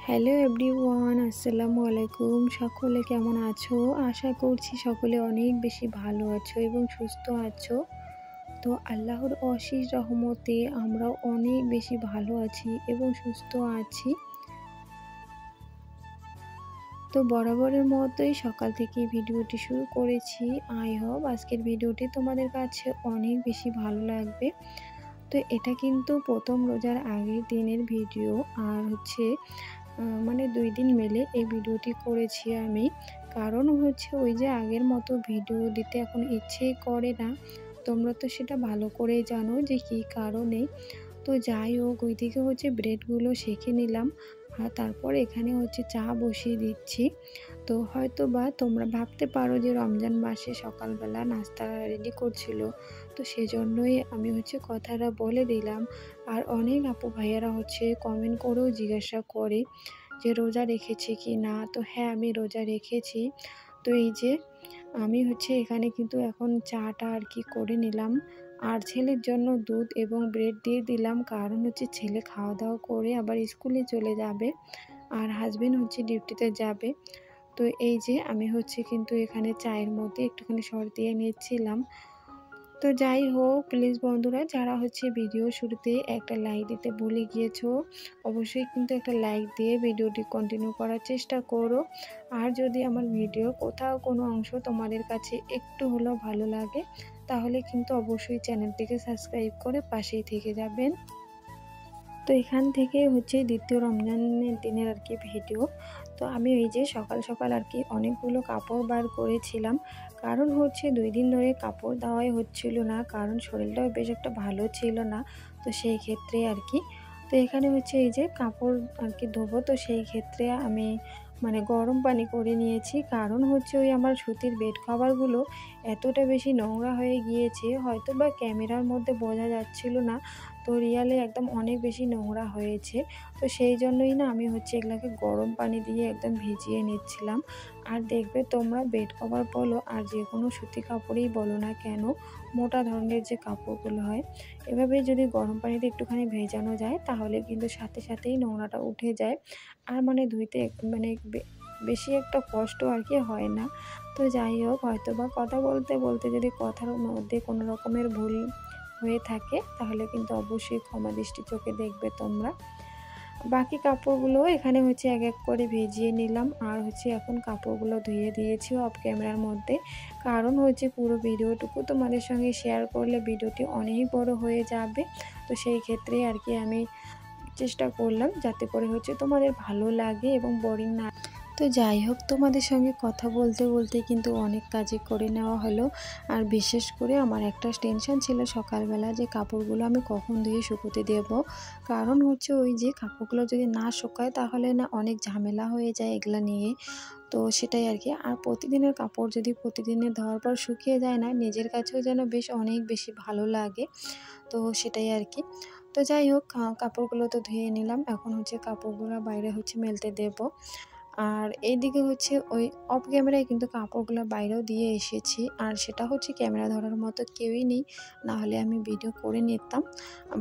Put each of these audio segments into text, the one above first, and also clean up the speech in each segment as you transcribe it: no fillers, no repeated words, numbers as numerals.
Hello everyone, আসসালামু আলাইকুম। সকলে কেমন আছো? আশা করছি সকলে অনেক বেশি ভালো আছো এবং সুস্থ আছো। তো আল্লাহর অশেষ রহমতে আমরাও অনেক বেশি ভালো আছি এবং সুস্থ আছি। তো বরাবরের মতোই সকাল থেকে ভিডিওটি শুরু করেছি। আই হোপ আজকের ভিডিওটি তোমাদের কাছে অনেক বেশি ভালো লাগবে। তো এটা কিন্তু প্রথম রোজার আগের দিনের ভিডিও, আর মানে 2 দিন মিলে এই ভিডিওটি করেছি আমি। কারণ ওই যে আগের মতো ভিডিও দিতে এখন ইচ্ছেই করে না। তোমরা তো সেটা ভালো করেই জানো যে কী কারণে। তো যাই হোক, ওইদিকে ব্রেডগুলো সেঁকে নিলাম। আর তারপর এখানে চা বসিয়ে দিচ্ছি। তো হয়তোবা তোমরা ভাবতে পারো যে রমজান মাসে সকালবেলা নাস্তা রেডি করছিল। তো সেজন্যই আমি কথাটা বলে দিলাম। আর অনেক আপু ভাইয়ারা কমেন্ট করেও জিজ্ঞাসা করে যে রোজা রেখেছি কি না। তো হ্যাঁ, আমি রোজা রেখেছি। তো এই যে আমি এখানে কিন্তু এখন চাটা আর কি করে নিলাম। আর ছেলের জন্য দুধ এবং ব্রেড দিয়ে দিলাম, কারণ ছেলে খাওয়া দাওয়া করে আবার স্কুলে চলে যাবে আর হাজবেন্ড ডিউটিতে যাবে। তো এই যে আমি কিন্তু এখানে চায়ের মধ্যে একটুখানি সর দিয়ে নিচ্ছিলাম। তো যাই হোক, প্লিজ বন্ধুরা যারা ভিডিও শুরুতে একটা লাইক দিতে ভুলে গিয়েছো, অবশ্যই কিন্তু একটা লাইক দিয়ে ভিডিওটি কন্টিনিউ করার চেষ্টা করো। আর যদি আমার ভিডিও কোথাও কোনো অংশ তোমাদের কাছে একটু হলেও ভালো লাগে, তাহলে কিন্তু অবশ্যই চ্যানেলটিকে সাবস্ক্রাইব করে পাশেই থেকে যাবেন। তো এখান থেকে দ্বিতীয় রমজানের দিনের আর কি ভিডিও। তো আমি এই যে সকাল সকাল আর কি অনেকগুলো কাপড় বার করেছিলাম, কারণ 2 দিন ধরে কাপড় দেওয়াই হচ্ছিল না, কারণ শরীরটাও বেশ একটা ভালো ছিল না। তো সেই ক্ষেত্রে আর কি, তো এখানে এই যে কাপড় আর কি ধোবো। তো সেই ক্ষেত্রে আমি মানে গরম পানি করে নিয়েছি, কারণ ওই আমার সুতির বেড কভারগুলো এতটা বেশি নোংরা হয়ে গিয়েছে, হয়তো বা ক্যামেরার মধ্যে বোঝা যাচ্ছিল না। তো রিয়ালে একদম অনেক বেশি নোংরা হয়েছে। তো সেই জন্যই না আমি এগুলাকে গরম পানি দিয়ে একদম ভিজিয়ে নিচ্ছিলাম। আর দেখবে তোমরা বেড কভার বলো আর যে কোনো সুতি কাপড়ই বলো না কেন, মোটা ধরনের যে কাপড়গুলো হয়, এভাবে যদি গরম পানিতে একটুখানি ভেজানো যায় তাহলে কিন্তু সাথে সাথেই নোংরাটা উঠে যায়। আর মানে ধুইতে মানে বেশি একটা কষ্ট আর কি হয় না। তো যাই হোক, হয়তো বা কথা বলতে বলতে যদি কথার মধ্যে কোনো রকমের ভুল হয়ে থাকে তাহলে কিন্তু অবশ্যই ক্ষমা দৃষ্টি চোখে দেখবে তোমরা। বাকি কাপড়গুলো এখানে এক এক করে ভিজিয়ে নিলাম। আর এখন কাপড়গুলো ধুয়ে দিয়েছি অফ ক্যামেরার মধ্যে, কারণ পুরো ভিডিওটুকু তোমাদের সঙ্গে শেয়ার করলে ভিডিওটি অনেক বড় হয়ে যাবে। তো সেই ক্ষেত্রে আর কি আমি চেষ্টা করলাম যাতে করে তোমাদের ভালো লাগে এবং বোরিং না। তো যাই হোক, তোমাদের সঙ্গে কথা বলতে বলতে কিন্তু অনেক কাজই করে নেওয়া হলো। আর বিশেষ করে আমার একটা টেনশন ছিল সকালবেলা, যে কাপড়গুলো আমি কখন ধুয়ে শুকোতে দেব। কারণ ওই যে কাপড়গুলো যদি না শুকায় তাহলে না অনেক ঝামেলা হয়ে যায় এগুলা নিয়ে। তো সেটাই আর কি। আর প্রতিদিনের কাপড় যদি প্রতিদিনের ধোয়ার পর শুকিয়ে যায় না, নিজের কাছেও যেন বেশ অনেক বেশি ভালো লাগে। তো সেটাই আর কি। তো যাই হোক, কাপড়গুলো তো ধুয়ে নিলাম। এখন কাপড়গুলো বাইরে মেলতে দেব। আর এইদিকে ওই অফ ক্যামেরায় কিন্তু কাপড়গুলো বাইরেও দিয়ে এসেছি। আর সেটা ক্যামেরা ধরার মতো কেউই নেই, না হলে আমি ভিডিও করে নিতাম।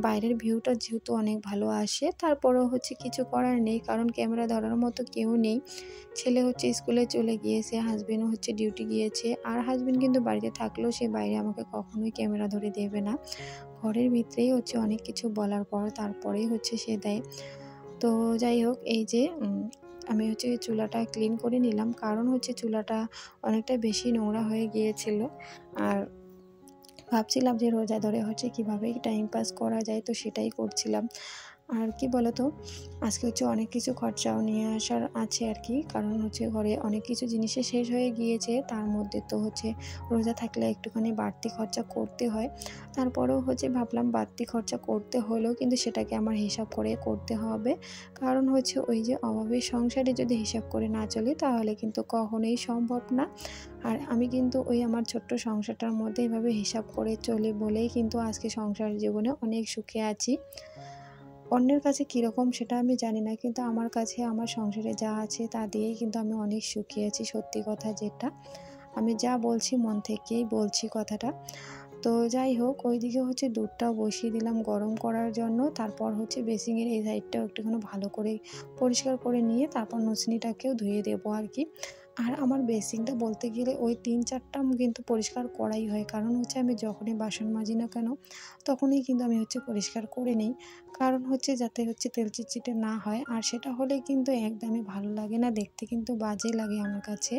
বাইরের ভিউটা যেহেতু অনেক ভালো আসে, তারপরেও কিছু করার নেই, কারণ ক্যামেরা ধরার মতো কেউ নেই। ছেলে স্কুলে চলে গিয়েছে, হাজবেন্ডও ডিউটি গিয়েছে। আর হাজবেন্ড কিন্তু বাড়িতে থাকলেও সে বাইরে আমাকে কখনোই ক্যামেরা ধরে দেবে না। ঘরের ভিতরেই অনেক কিছু বলার পর তারপরেই সে দেয়। তো যাই হোক, এই যে আমি চুলাটা ক্লিন করে নিলাম, কারণ চুলাটা অনেকটা বেশি নোংরা হয়ে গিয়েছিল। আর ভাবছিলাম যে রোজা ধরে কীভাবে টাইম পাস করা যায়, তো সেটাই করছিলাম। আর কি বলতো, আজকে অনেক কিছু খরচাও নিয়ে আসার আছে আর কি, কারণ ঘরে অনেক কিছু জিনিসে শেষ হয়ে গিয়েছে। তার মধ্যে তো রোজা থাকলে একটুখানি বাড়তি খরচা করতে হয়। তারপরেও ভাবলাম বাড়তি খরচা করতে হলেও কিন্তু সেটাকে আমার হিসাব করে করতে হবে, কারণ ওই যে অভাবের সংসারে যদি হিসাব করে না চলি তাহলে কিন্তু কখনোই সম্ভব না। আর আমি কিন্তু আমার ছোট্ট সংসারটার মধ্যে এভাবে হিসাব করে চলি বলেই কিন্তু আজকে সংসার জীবনে অনেক সুখে আছি। অন্যের কাছে কীরকম সেটা আমি জানি না, কিন্তু আমার কাছে আমার সংসারে যা আছে তা দিয়েই কিন্তু আমি অনেক সুখী আছি। সত্যি কথা যেটা, আমি যা বলছি মন থেকেই বলছি কথাটা। তো যাই হোক, ওইদিকে হচ্ছে দুধটাও বসিয়ে দিলাম গরম করার জন্য। তারপর হচ্ছে বেসিনের এই সাইডটাও একটুখানি ভালো করে পরিষ্কার করে নিয়ে তারপর নসিনিটাকেও ধুয়ে দেবো আর কি। আর আমার বেসিনটা বলতে গেলে ওই ৩-৪টা কিন্তু পরিষ্কার করাই হয়, কারণ হচ্ছে আমি যখনই বাসন মাজি না কেন তখনই কিন্তু আমি হচ্ছে পরিষ্কার করে নিই, কারণ হচ্ছে যাতে হচ্ছে তেল চিটচিটে না হয়। আর সেটা হলে কিন্তু একদমই ভালো লাগে না, দেখতে কিন্তু বাজে লাগে আমার কাছে।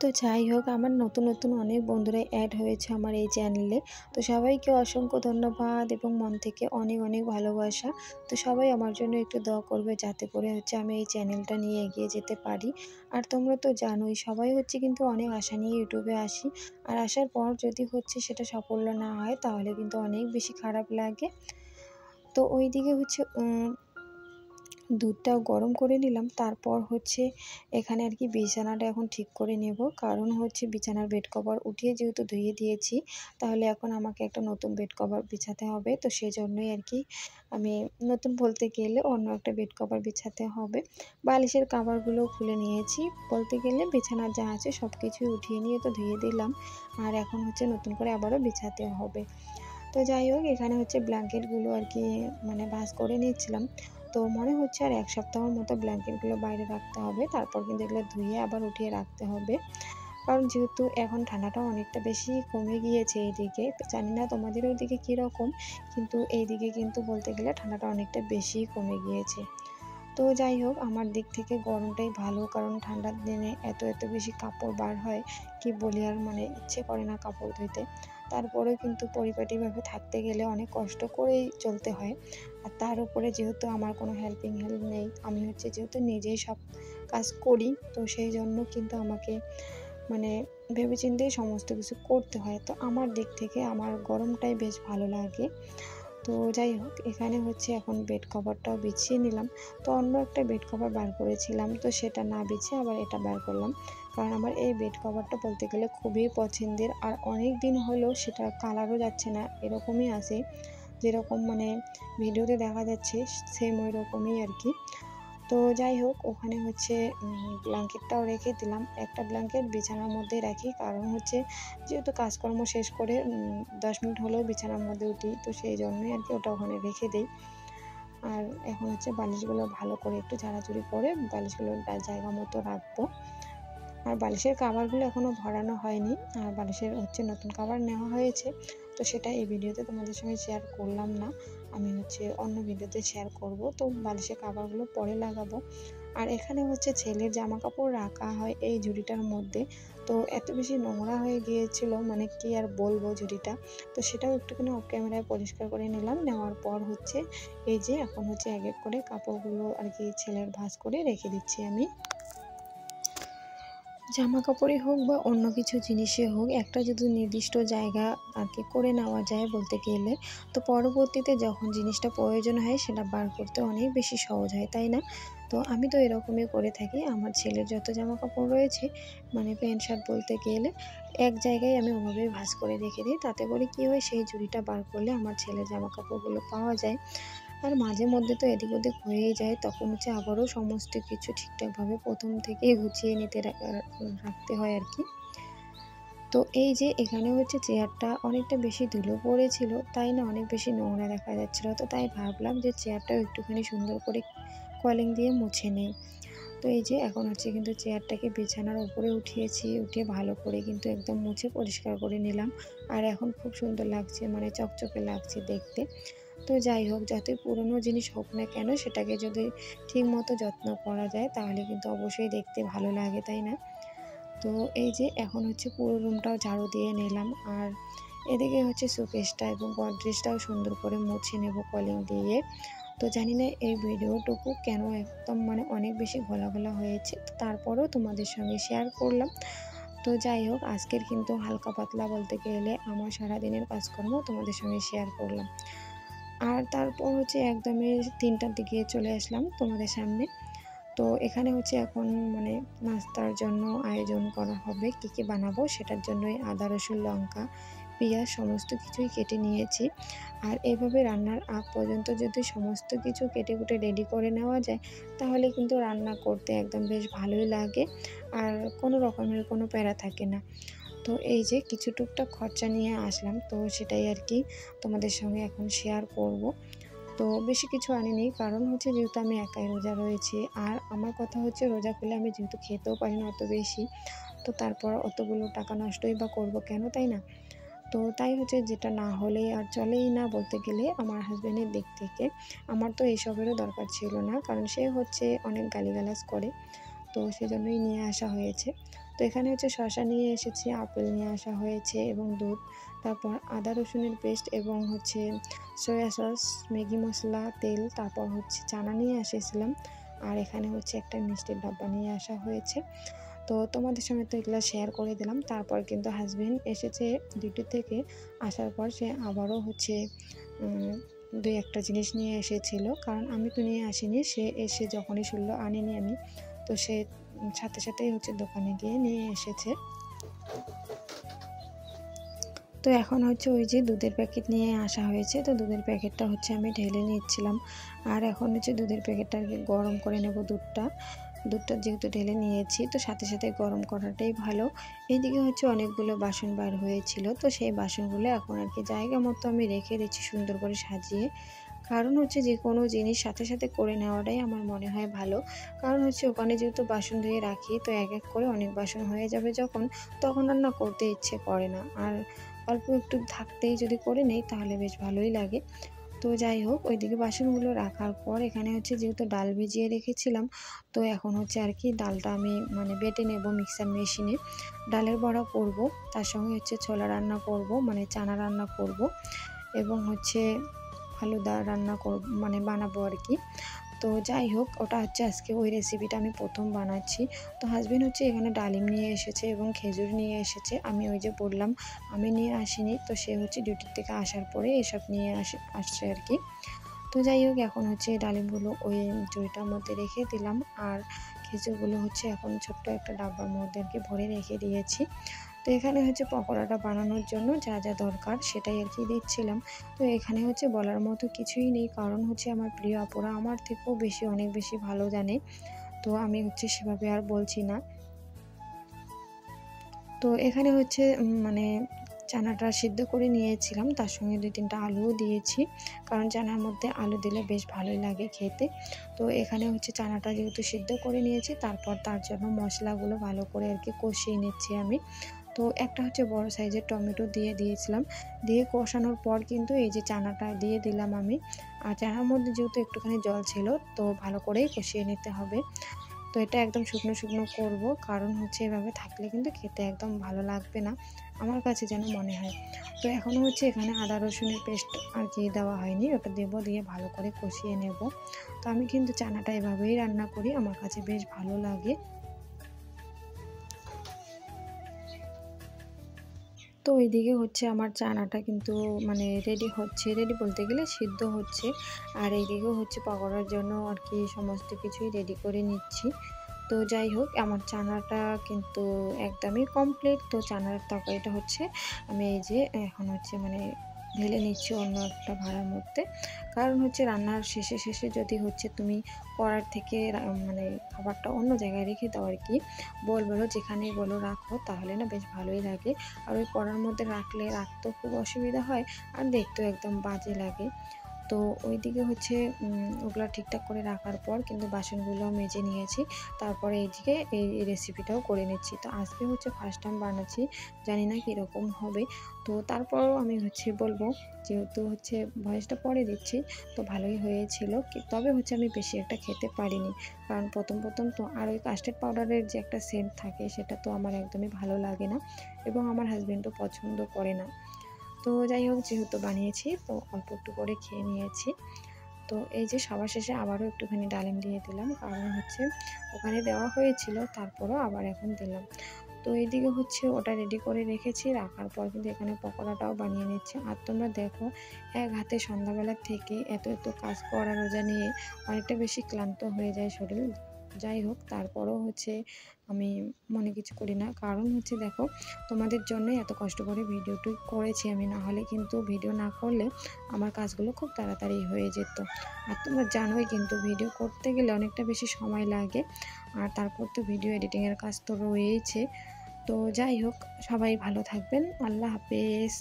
তো যাই হোক, আমার নতুন অনেক বন্ধুরা অ্যাড হয়েছে আমার এই চ্যানেলে। তো সবাইকে অসংখ্য ধন্যবাদ এবং মন থেকে অনেক ভালোবাসা। তো সবাই আমার জন্য একটু দোয়া করবে যাতে করে হচ্ছে আমি এই চ্যানেলটা নিয়ে এগিয়ে যেতে পারি। আর তোমরা তো জানোই সবাই হচ্ছে কিন্তু অনেক আশা নিয়ে ইউটিউবে আসি। আর আসার পর যদি হচ্ছে সেটা সাফল্য না হয় তাহলে কিন্তু অনেক বেশি খারাপ লাগে। তো ওইদিকে হচ্ছে দুধটাও গরম করে নিলাম। তারপর হচ্ছে এখানে আর কি বিছানাটা এখন ঠিক করে নেব, কারণ হচ্ছে বিছানার বেড কভার উঠিয়ে যেহেতু ধুয়ে দিয়েছি, তাহলে এখন আমাকে একটা নতুন বেড কভার বিছাতে হবে। তো সেজন্যই আর কি আমি নতুন বলতে গেলে অন্য একটা বেড কভার বিছাতে হবে। বালিশের কভারগুলোও খুলে নিয়েছি, বলতে গেলে বিছানার যা আছে সব কিছুই উঠিয়ে নিয়ে তো ধুয়ে দিলাম। আর এখন হচ্ছে নতুন করে আবারও বিছাতে হবে। তো যাই হোক, এখানে হচ্ছে ব্ল্যাঙ্কেটগুলো আর কি মানে ভাঁজ করে নিচ্ছিলাম। তো মনে হচ্ছে আর ১ সপ্তাহের মতো ব্ল্যাঙ্কেটগুলো বাইরে রাখতে হবে। তারপর কিন্তু এগুলো ধুয়ে আবার উঠিয়ে রাখতে হবে। কারণ যেহেতু এখন ঠান্ডাটাও অনেকটা বেশি কমে গিয়েছে এইদিকে। তো জানি না তোমাদের ওইদিকে কীরকম, কিন্তু এইদিকে কিন্তু বলতে গেলে ঠান্ডাটা অনেকটা বেশিই কমে গিয়েছে। তো যাই হোক, আমার দিক থেকে গরমটাই ভালো, কারণ ঠান্ডার দিনে এত বেশি কাপড় বার হয় কি বলি আর, মানে ইচ্ছে করে না কাপড় ধুইতে। তারপরেও কিন্তু পরিপাটিভাবে থাকতে গেলে অনেক কষ্ট করেই চলতে হয়। আর তার উপরে যেহেতু আমার কোনো হেল্প নেই, আমি হচ্ছে যেহেতু নিজেই সব কাজ করি, তো সেই জন্য কিন্তু আমাকে মানে ভেবেচিন্তেই সমস্ত কিছু করতে হয়। তো আমার দিক থেকে আমার গরমটাই বেশ ভালো লাগে। তো যাই হোক, এখানে হচ্ছে এখন বেড কভারটাও বিছিয়ে নিলাম। তো অন্য একটা বেড কভার বার করেছিলাম, তো সেটা না বিছিয়ে আবার এটা বার করলাম, কারণ আমার এই বেড কভারটা বলতে গেলে খুবই পছন্দের। আর অনেক দিন হলো সেটা কালারও যাচ্ছে না, এরকমই আছে যেরকম মানে ভিডিওতে দেখা যাচ্ছে, সেম ওই রকমই আর কি। তো যাই হোক, ওখানে হচ্ছে ব্ল্যাঙ্কেটটাও রেখে দিলাম। একটা ব্ল্যাঙ্কেট বিছানার মধ্যে রাখি, কারণ হচ্ছে যেহেতু কাজকর্ম শেষ করে ১০ মিনিট হলেও বিছানার মধ্যে উঠি, তো সেই জন্যই আর কি ওটা ওখানে রেখে দেই। আর এখন হচ্ছে বালিশগুলো ভালো করে একটু ঝাড়াঝুড়ি করে বালিশগুলো জায়গা মতো রাখবো। আর বালিশের কভারগুলো এখনও ভরানো হয়নি। আর বালিশের হচ্ছে নতুন কভার নেওয়া হয়েছে। তো সেটা এই ভিডিওতে তোমাদের সঙ্গে শেয়ার করলাম না। আমি হচ্ছে অন্য ভিডিওতে শেয়ার করব। তো বালিশের কভারগুলো পরে লাগাবো। আর এখানে হচ্ছে ছেলের জামাকাপড় রাখা হয় এই ঝুড়িটার মধ্যে। তো এত বেশি নোংরা হয়ে গিয়েছিল, মানে কি আর বলবো ঝুড়িটা। তো সেটাও একটুখানি অফ ক্যামেরায় পরিষ্কার করে নিলাম। নেওয়ার পর হচ্ছে এই যে এখন হচ্ছে এক করে কাপড়গুলো আর কি ছেলের ভাঁজ করে রেখে দিচ্ছি আমি। জামা কাপড়ই হোক বা অন্য কিছু জিনিসে হোক, একটা যদি নির্দিষ্ট জায়গা আর কি করে নেওয়া যায় বলতে গেলে, তো পরবর্তীতে যখন জিনিসটা প্রয়োজন হয় সেটা বার করতে অনেক বেশি সহজ হয়, তাই না? তো আমি তো এরকমই করে থাকি। আমার ছেলের যত জামা কাপড় রয়েছে, মানে প্যান্ট শার্ট বলতে গেলে, এক জায়গায় আমি ওভাবেই ভাঁজ করে রেখে দিই। তাতে করে কী হয়, সেই ঝুড়িটা বার করলে আমার ছেলের জামা কাপড়গুলো পাওয়া যায়। আর মাঝে মধ্যে তো এদিক ওদিক হয়েই যায়, তখন হচ্ছে আবারও সমস্ত কিছু ঠিকঠাকভাবে প্রথম থেকেই গুছিয়ে নিতে রাখতে হয় আর কি। তো এই যে এখানে হচ্ছে চেয়ারটা অনেকটা বেশি ধুলো পড়েছিল, তাই না অনেক বেশি নোংরা দেখা যাচ্ছিলো। তো তাই ভাবলাম যে চেয়ারটাও একটুখানি সুন্দর করে কলিং দিয়ে মুছে নেই। তো এই যে এখন হচ্ছে কিন্তু চেয়ারটাকে বিছানার উপরে উঠিয়েছি, উঠিয়ে ভালো করে কিন্তু একদম মুছে পরিষ্কার করে নিলাম। আর এখন খুব সুন্দর লাগছে, মানে চকচকে লাগছে দেখতে। তো যাই হোক, যতই পুরনো জিনিস হোক না কেন, সেটাকে যদি ঠিকমতো যত্ন করা যায় তাহলে কিন্তু অবশ্যই দেখতে ভালো লাগে, তাই না? তো এই যে এখন হচ্ছে পুরো রুমটাও ঝাড়ু দিয়ে নিলাম। আর এদিকে হচ্ছে শোকেসটা এবং গডরেজটাও সুন্দর করে মুছে নেব কলিং দিয়ে। তো জানি না এই ভিডিওটুকু কেন একদম মানে অনেক বেশি ঘোলা হয়েছে, তো তারপরেও তোমাদের সঙ্গে শেয়ার করলাম। তো যাই হোক, আজকের কিন্তু হালকা পাতলা বলতে গেলে আমার সারাদিনের কাজকর্ম তোমাদের সঙ্গে শেয়ার করলাম। আর তারপর হচ্ছে একদমই ৩টার দিকে চলে আসলাম তোমাদের সামনে। তো এখানে হচ্ছে এখন মানে নাস্তার জন্য আয়োজন করা হবে, কী বানাবো সেটার জন্যই আদা, রসুন, লঙ্কা, পেঁয়াজ সমস্ত কিছুই কেটে নিয়েছি। আর এভাবে রান্নার আগ পর্যন্ত যদি সমস্ত কিছু কেটে-কুটে রেডি করে নেওয়া যায়, তাহলে কিন্তু রান্না করতে একদম বেশ ভালোই লাগে। আর কোনো রকমের কোনো প্যারা থাকে না। তো এই যে কিছু টুকটাক খরচা নিয়ে আসলাম, তো সেটাই আর কি তোমাদের সঙ্গে এখন শেয়ার করব। তো বেশি কিছু আনিনি, কারণ হচ্ছে যেহেতু আমি একাই রোজা রয়েছি, আর আমার কথা হচ্ছে রোজা করলে আমি যেহেতু খেতেও পারি না অত বেশি, তো তারপর অতগুলো টাকা নষ্টই বা করব কেন, তাই না? তো তাই হচ্ছে যেটা না হলে আর চলেই না বলতে গেলে আমার হাজব্যান্ডের দিক থেকে। আমার তো এইসবেরও দরকার ছিল না, কারণ সে হচ্ছে অনেক গালিগালাজ করে, তো সেজন্যই নিয়ে আসা হয়েছে। তো এখানে হচ্ছে শসা নিয়ে এসেছি, আপেল নিয়ে আসা হয়েছে এবং দুধ, তারপর আদা রসুনের পেস্ট এবং হচ্ছে সয়া সস, ম্যাগি মশলা, তেল, তারপর হচ্ছে চানা নিয়ে এসেছিলাম। আর এখানে হচ্ছে একটা মিষ্টির ডাব্বা নিয়ে আসা হয়েছে। তো তোমাদের সঙ্গে তো এগুলো শেয়ার করে দিলাম। তারপর কিন্তু হাজব্যান্ড এসেছে ডিউটি থেকে, আসার পর সে আবারও হচ্ছে দুই একটা জিনিস নিয়ে এসেছিল, কারণ আমি তো নিয়ে আসিনি, সে এসে যখনই শুনলো আনিনি আমি, তো সে সাথে সাথেই হচ্ছে দোকানে গিয়ে নিয়ে এসেছে। তো এখন হচ্ছে ওই যে দুধের প্যাকেট নিয়ে আসা হয়েছে, তো দুধের প্যাকেটটা হচ্ছে আমি ঢেলে নিচ্ছিলাম। আর এখন হচ্ছে দুধের প্যাকেটটা গরম করে নেব। দুধটা যেহেতু ঢেলে নিয়েছি, তো সাথে সাথে গরম করাটাই ভালো। এইদিকে হচ্ছে অনেকগুলো বাসন বার হয়েছিল, তো সেই বাসনগুলো এখন আর কি জায়গা মতো আমি রেখে দিচ্ছি সুন্দর করে সাজিয়ে। কারণ হচ্ছে যে কোনো জিনিস সাথে সাথে করে নেওয়াটাই আমার মনে হয় ভালো। কারণ হচ্ছে ওখানে যেহেতু বাসন ধুয়ে রাখি, তো এক এক করে অনেক বাসন হয়ে যাবে যখন, তখন আর না করতে ইচ্ছে করে না। আর অল্প একটু থাকতেই যদি করে নেই তাহলে বেশ ভালোই লাগে। তো যাই হোক, ওইদিকে বাসনগুলো রাখার পর এখানে হচ্ছে যেহেতু ডাল ভিজিয়ে রেখেছিলাম, তো এখন হচ্ছে আর কি ডালটা আমি মানে বেটে নেব মিক্সার মেশিনে। ডালের বড়া করব, তার সঙ্গে হচ্ছে ছোলা রান্না করব, মানে চানা রান্না করব, এবং হচ্ছে ফালুদা রান্না করব, মানে বানাবো আর কি। তো যাই হোক, ওটা হচ্ছে আজকে ওই রেসিপিটা আমি প্রথম বানাচ্ছি। তো হাজবেন্ড হচ্ছে এখানে ডালিম নিয়ে এসেছে এবং খেজুর নিয়ে এসেছে। আমি ওই যে বললাম আমি নিয়ে আসিনি, তো সে হচ্ছে ডিউটির থেকে আসার পরে এসব নিয়ে আসছে আর কি। তো যাই হোক, এখন হচ্ছে ডালিমগুলো ওই ঝুড়িটার মধ্যে রেখে দিলাম, আর খেজুরগুলো হচ্ছে এখন ছোট্ট একটা ডাব্বার মধ্যে আর কি ভরে রেখে দিয়েছি। তো এখানে হচ্ছে পকোড়াটা বানানোর জন্য যা যা দরকার সেটাই আর কি দিচ্ছিলাম। তো এখানে হচ্ছে বলার মতো কিছুই নেই, কারণ হচ্ছে আমার প্রিয় আপুরা আমার থেকেও বেশি অনেক বেশি ভালো জানে, তো আমি হচ্ছে সেভাবে আর বলছি না। তো এখানে হচ্ছে মানে চানাটা সিদ্ধ করে নিয়েছিলাম, তার সঙ্গে 2-3টা আলুও দিয়েছি, কারণ চানার মধ্যে আলু দিলে বেশ ভালোই লাগে খেতে। তো এখানে হচ্ছে চানাটা যেহেতু সিদ্ধ করে নিয়েছি, তারপর তার জন্য মশলাগুলো ভালো করে আর কি কষিয়ে নিচ্ছি আমি। তো একটা হচ্ছে বড় সাইজের টমেটো দিয়ে দিয়েছিলাম, দিয়ে কষানোর পর কিন্তু এই যে চানাটা দিয়ে দিলাম আমি। আর চানার মধ্যে যেহেতু একটুখানি জল ছিল, তো ভালো করেই কষিয়ে নিতে হবে। তো এটা একদম শুকনো শুকনো করব, কারণ হচ্ছে এভাবে থাকলে কিন্তু খেতে একদম ভালো লাগবে না, আমার কাছে যেন মনে হয়। তো এখনও হচ্ছে এখানে আদা রসুনের পেস্ট আর কি দেওয়া হয়নি, ওটা দেবো, দিয়ে ভালো করে কষিয়ে নেব। তো আমি কিন্তু চানাটা এভাবেই রান্না করি, আমার কাছে বেশ ভালো লাগে। তো এইদিকে হচ্ছে আমার চানাটা কিন্তু মানে রেডি বলতে গেলে সিদ্ধ হচ্ছে। আর এইদিকেও হচ্ছে পকোড়ার জন্য আর কি সমস্ত কিছুই রেডি করে নিচ্ছি। তো যাই হোক, আমার চানাটা কিন্তু একদমই কমপ্লিট। তো চানার তরকারিটা হচ্ছে আমি এই যে এখন হচ্ছে মানে ঢেলে নিচ্ছি অন্য একটা ভাঁড়ার মধ্যে। কারণ হচ্ছে রান্নার শেষে যদি হচ্ছে তুমি কড়ার থেকে মানে খাবারটা অন্য জায়গায় রেখে দাও আর কি, বলো যেখানেই বলো রাখো, তাহলে না বেশ ভালোই লাগে। আর ওই কড়ার মধ্যে রাখতেও খুব অসুবিধা হয়, আর দেখতেও একদম বাজে লাগে। তো ওইদিকে হচ্ছে ওগুলো ঠিকঠাক করে রাখার পর কিন্তু বাসনগুলো মেজে নিয়েছি। তারপরে এইদিকে এই রেসিপিটাও করে নিচ্ছি। তো আজকে হচ্ছে ফার্স্ট টাইম বানাচ্ছি, জানি না কীরকম হবে। তো তারপরও আমি হচ্ছে বলবো, যেহেতু হচ্ছে ভয়েসটা পরে দিচ্ছি, তো ভালোই হয়েছিল। তবে হচ্ছে আমি বেশি একটা খেতে পারিনি, কারণ প্রথম তো। আর ওই কাস্টার্ড পাউডারের যে একটা সেন্ট থাকে, সেটা তো আমার একদমই ভালো লাগে না, এবং আমার হাজবেন্ডও পছন্দ করে না। তো যাই হোক, যেহেতু বানিয়েছি তো অল্প একটু করে খেয়ে নিয়েছি। তো এই যে সবার শেষে আবারও একটুখানি ডালিম দিয়ে দিলাম, কারণ হচ্ছে ওখানে দেওয়া হয়েছিল, তারপরও আবার এখন দিলাম। তো এইদিকে হচ্ছে ওটা রেডি করে রেখেছি, রাখার পর কিন্তু এখানে পকোড়াটাও বানিয়ে নিচ্ছে। আর তোমরা দেখো, এক হাতে সন্ধ্যাবেলার থেকে এত কাজ করা রোজা নিয়ে অনেকটা বেশি ক্লান্ত হয়ে যায় শরীর। যাই হোক, তারপরও হচ্ছে আমি মনে কিছু করি না, কারণ হচ্ছে দেখো, তোমাদের জন্যই এত কষ্ট করে ভিডিওটি করেছি আমি, না হলে কিন্তু ভিডিও না করলে আমার কাজগুলো খুব তাড়াতাড়ি হয়ে যেত। আর তোমরা জানোই কিন্তু ভিডিও করতে গেলে অনেকটা বেশি সময় লাগে, আর তারপর তো ভিডিও এডিটিংয়ের কাজ তো রয়েইছে। তো যাই হোক, সবাই ভালো থাকবেন। আল্লাহ হাফেজ।